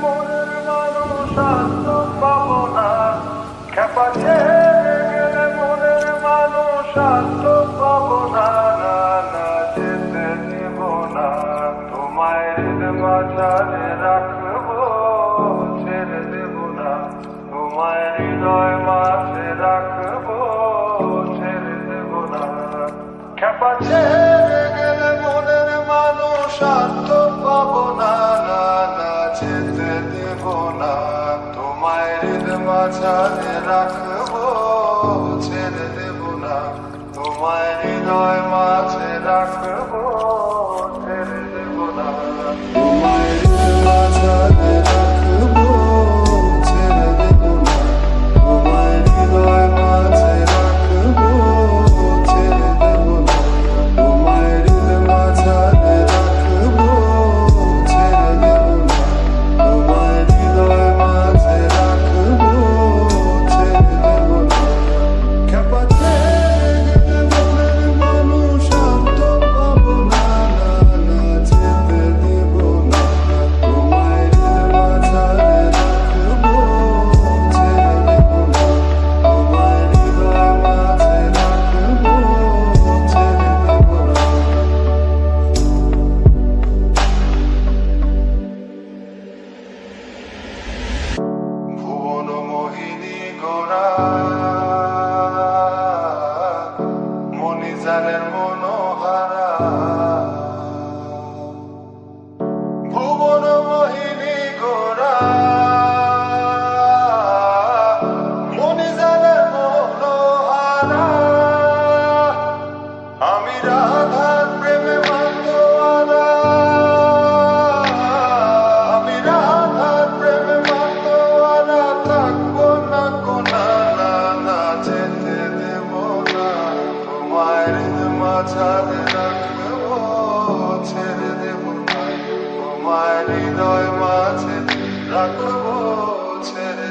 মনের মানুষ আর তো পাবো না, খেপা ছেড়ে গেলে মনের মানুষ আর তো পাবো না, না না যেতে দিব না, তোমায় মাঝারে রাখবো, ছেড়ে দেব না, তোমায় হৃদয় মাঝে রাখবো, ছেড়ে দেব না, খেপা ছেড়ে গেলে মনের মানুষ আর তো পাবো না, না না যেতে দেব না, তোমায় মাঝারে রাখবো, ছেড়ে দেব না, তোমায় হৃদয় মাঝে রাখবো, ছেড়ে দেব না, তোমায় মাঝারে রাখবো, ছেড়ে দেব না, তোমায় হৃদয় মাঝে রাখবো, ছেড়ে দেব না, তোমায় মাঝারে রাখবো, ছেড়ে দেব না, তোমায় হৃদয় মাঝে রাখবো, ছেড়ে দেব না, খেপা ছেড়ে গেলে মনের মানুষ আর তো পাবো না, না না যেতে দেব না, তোমায় মাঝারে রাখবো, ছেড়ে দেব না, তোমায় হৃদয় মাঝে রাখবো, ছেড়ে দেব না। ভুবন মোহিনী গোরা মণিজানের মনোহারা, ভুবন মোহিনী গোরা মণিজানের মনোহারা, আমি রাধার প্রেমে মাতোয়ারা, আমি রাধার প্রেমে মাতোয়ারা, থাকবো না কোনা, না না যেতে দেব না, তোমায় মাঝারে রাখবো, ছেড়ে দেব না, তোমায় হৃদয় মাঝে রাখবো, ছেড়ে